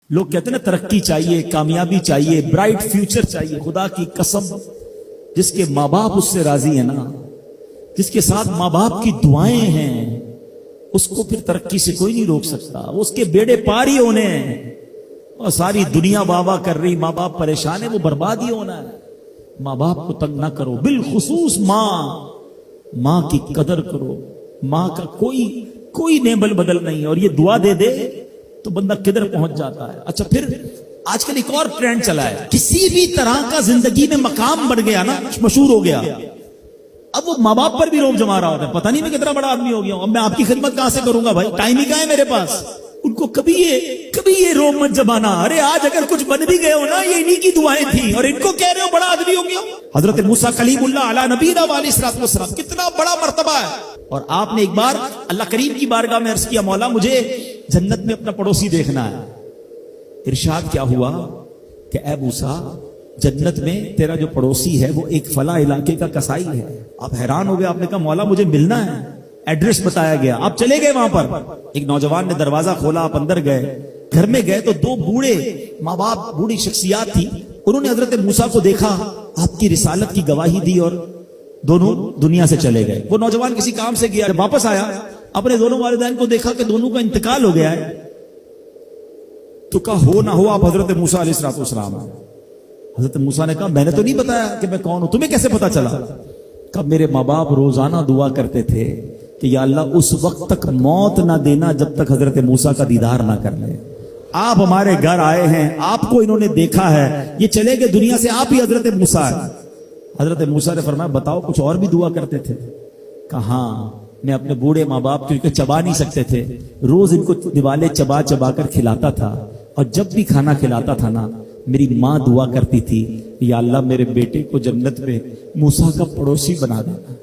لوگ کہتے ہیں نا ترقی چاہیے، کامیابی چاہیے، برائٹ فیوچر چاہیے. خدا کی قسم جس کے ماں باپ اس سے راضی ہیں نا، جس کے ساتھ ماں باپ کی دعائیں ہیں، اس کو پھر ترقی سے کوئی نہیں روک سکتا. اس کے بیڑے پار ہی ہونے ہیں. اور ساری دنیا واہ واہ کر رہی، ماں باپ پریشان ہے، وہ برباد ہی ہونا ہے. ماں باپ کو تنگ نہ کرو، بالخصوص ماں کی قدر کرو. ماں کا کوئی نیبل بدل نہیں ہے. اور یہ دعا دے دے تو بندہ کدھر پہنچ جاتا ہے. اچھا پھر آج کل ایک اور ٹرینڈ چلا ہے، کسی بھی طرح کا زندگی میں مقام بڑھ گیا نا، مشہور ہو گیا، اب وہ ماں باپ پر بھی روب جما رہا ہوتا ہے. پتہ نہیں میں کتنا بڑا آدمی ہو گیا ہوں، اب میں آپ کی خدمت کہاں سے کروں گا بھائی، ٹائم ہی کہاں ہے میرے پاس. ان کو کبھی یہ روب مت جمانا. ارے آج اگر کچھ بن بھی گئے ہو نا، یہ انہی کی دعائیں تھیں، اور ان کو کہہ رہے ہو بڑا آدمی ہو گیا. حضرت موسیٰ کلیم اللہ علی نبینا علیہ الصلوۃ والسلام، کتنا بڑا مرتبہ ہے. اور آپ نے ایک بار اللہ کریم کی بارگاہ میں عرض کیا، مولا مجھے جنت میں اپنا پڑوسی دیکھنا ہے. ارشاد کیا ہوا کہ اے موسیٰ، جنت میں تیرا جو پڑوسی ہے وہ ایک فلاں علاقے کا کسائی ہے. آپ حیران ہو گئے، آپ نے کہا مولا مجھے ملنا ہے. ایڈریس بتایا گیا، آپ چلے گئے وہاں پر. ایک نوجوان نے دروازہ کھولا، آپ اندر گئے. گھر میں گئے تو دو بوڑھے ماں باپ، بوڑھی شخصیات تھی. انہوں نے حضرت موسیٰ کو دیکھا، آپ کی رسالت کی گواہی دی، اور دونوں دنیا سے چلے گئے. وہ نوجوان کسی کام سے گیا، جب واپس آیا اپنے دونوں والدین کو دیکھا کہ دونوں کا انتقال ہو گیا ہے. تو کہا ہو نہ ہو آپ حضرت موسیٰ علیہ الصلوۃ والسلام. حضرت موسیٰ نے کہا میں نے تو نہیں بتایا کہ میں کون ہوں، تمہیں کیسے پتا چلا؟ کہا میرے ماں باپ روزانہ دعا کرتے تھے کہ یا اللہ اس وقت تک موت نہ دینا جب تک حضرت موسیٰ کا دیدار نہ کر لے. آپ ہمارے گھر آئے ہیں، آپ کو انہوں نے دیکھا ہے، یہ چلے گئے دنیا سے، آپ ہی حضرت موسیٰ ہیں. حضرت موسیٰ نے فرمایا بتاؤ کچھ اور بھی دعا کرتے تھے؟ کہا ہاں، میں اپنے بوڑھے ماں باپ کیونکہ چبا نہیں سکتے تھے، روز ان کو دیوالے چبا چبا کر کھلاتا تھا. اور جب بھی کھانا کھلاتا تھا نا، میری ماں دعا کرتی تھی یا اللہ میرے بیٹے کو جنت میں موسیٰ کا پڑوسی بنا دینا.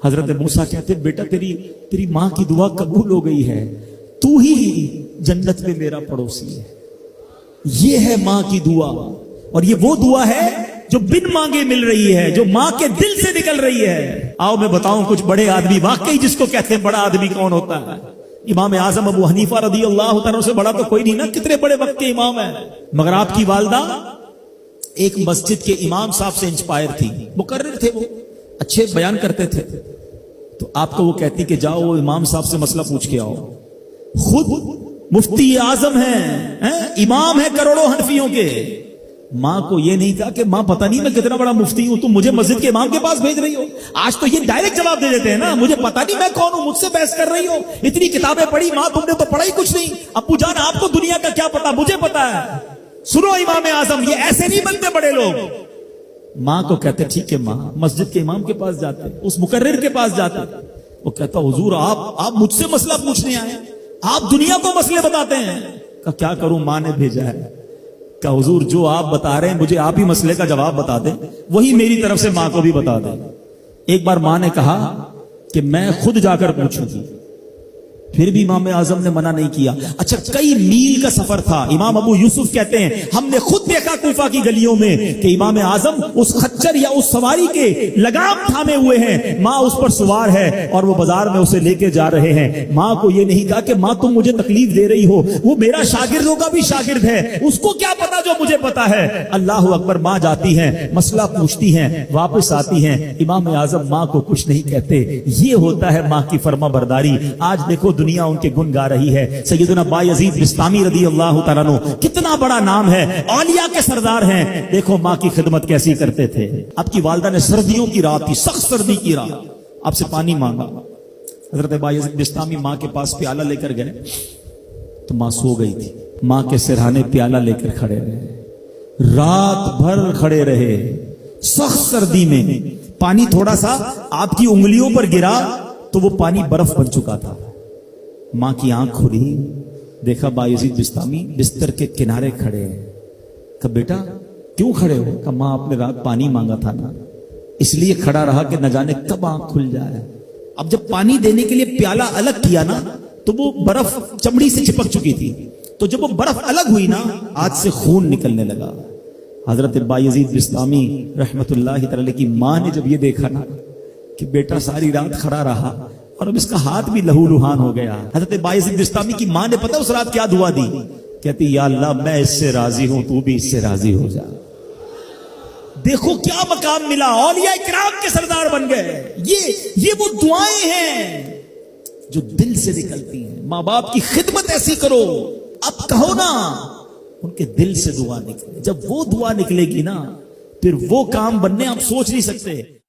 حضرت موسیٰ کہتے بیٹا تیری ماں کی دعا قبول ہو گئی ہے، تو ہی جنت میں میرا پڑوسی ہے. یہ ہے ماں کی دعا. اور یہ وہ دعا ہے جو بن مانگے مل رہی ہے، جو ماں کے دل سے نکل رہی ہے. آؤ میں بتاؤں کچھ بڑے آدمی، واقعی جس کو کہتے ہیں بڑا آدمی کون ہوتا ہے. امام اعظم ابو حنیفہ رضی اللہ تعالیٰ سے بڑا تو کوئی نہیں نا، کتنے بڑے وقت کے امام ہیں. مگر آپ کی والدہ ایک مسجد کے امام صاحب سے انسپائر تھی، مقرر تھے، وہ اچھے بیان کرتے تھے. تو آپ کو وہ کہتی کہ جاؤ وہ امام صاحب سے مسئلہ پوچھ کے آؤ. خود مفتی اعظم ہیں، امام ہے کروڑوں حنفیوں کے. ماں کو یہ نہیں کہا کہ ماں پتہ نہیں میں کتنا بڑا مفتی ہوں، تم مجھے مسجد کے امام کے پاس بھیج رہی ہو. آج تو یہ ڈائریکٹ جواب دے دیتے ہیں نا، مجھے پتہ نہیں میں کون ہوں، مجھ سے بحث کر رہی ہو، اتنی کتابیں پڑھی ماں، تم نے تو پڑھا ہی کچھ نہیں. ابو جان آپ کو دنیا کا کیا پتا، مجھے پتا ہے. سنو امام اعظم، یہ ایسے نہیں بنتے بڑے لوگ. ماں کو کہتے ٹھیک ہے ماں، مسجد کے امام کے پاس جاتے، اس مقرر کے پاس جاتے. وہ کہتا حضور آپ مجھ سے مسئلہ پوچھنے آئے، آپ دنیا کو مسئلے بتاتے ہیں. کہ کیا کروں، ماں نے بھیجا ہے. کہ حضور جو آپ بتا رہے ہیں مجھے آپ ہی مسئلے کا جواب بتا دیں، وہی میری طرف سے ماں کو بھی بتا دیں. ایک بار ماں نے کہا کہ میں خود جا کر پوچھوں گی، پھر بھی امام اعظم نے منع نہیں کیا. اچھا کئی میل کا سفر تھا. امام ابو یوسف کہتے ہیں ہم نے خود دیکھا کوفہ کی گلیوں میں کہ امام اعظم اس خچر یا اس سواری کے لگام تھامے ہوئے ہیں، ماں اس پر سوار ہے اور وہ بازار میں اسے لے کے جا رہے ہیں. ماں کو یہ نہیں کہا کہ ماں تم مجھے تکلیف دے رہی ہو، وہ میرا شاگردوں کا بھی شاگرد ہے، اس کو کیا پتا جو مجھے پتا ہے. اللہ اکبر. ماں جاتی ہیں، مسئلہ پوچھتی ہیں، واپس آتی ہیں. امام اعظم ماں کو کچھ نہیں کہتے. یہ ہوتا ہے ماں کی فرما برداری. آج دیکھو دنیا ان کے گن گا رہی ہے. سیدنا بایزید بستامی رضی اللہ تعالیٰ عنہ، کتنا بڑا نام ہے، اولیاء کے سردار ہیں. دیکھو ماں کی خدمت کیسی کرتے تھے. آپ کی والدہ نے سردیوں کی رات تھی، سخت سردی کی رات، آپ سے پانی مانگا. حضرت بایزید بستامی ماں کے پاس پیالہ لے کر گئے تو ماں سو گئی تھی. ماں کے سرہانے پیالہ لے کر کھڑے رہے، رات بھر کھڑے رہے سخت سردی میں. پانی تھوڑا سا آپ کی انگلیوں پر گرا تو وہ پانی برف بن چکا تھا. ماں کی آنکھ کھلی، دیکھا بایزید بستامی بستر کے کنارے کھڑے ہیں. کہا بیٹا کیوں کھڑے ہو؟ کہا ماں آپ نے رات پانی مانگا تھا نا، اس لیے کھڑا رہا کہ نہ جانے کب آنکھ کھل جائے. اب جب پانی دینے کے لیے پیالہ الگ کیا نا تو وہ برف چمڑی سے چپک چکی تھی. تو جب وہ برف الگ ہوئی نا، آج سے خون نکلنے لگا. حضرت بایزید بستامی رحمت اللہ تعالی کی ماں نے جب یہ دیکھا نا کہ بیٹا ساری رات کھڑا رہا اور اب اس کا ہاتھ بھی لہو لہان ہو گیا. حضرت بایزید بستامی کی ماں نے پتہ اس رات کیا دعا دی؟ کہتی یا اللہ میں اس سے راضی ہوں، تو بھی اس سے راضی ہو جا۔ دیکھو کیا مقام ملا، اولیاء کرام کے سردار بن گئے۔ یہ وہ دعائیں ہیں جو دل سے نکلتی ہیں۔ ماں باپ کی خدمت ایسی کرو، اب کہو نا ان کے دل سے دعا نکلے۔ جب وہ دعا نکلے گی نا، پھر وہ کام بننے آپ سوچ نہیں سکتے۔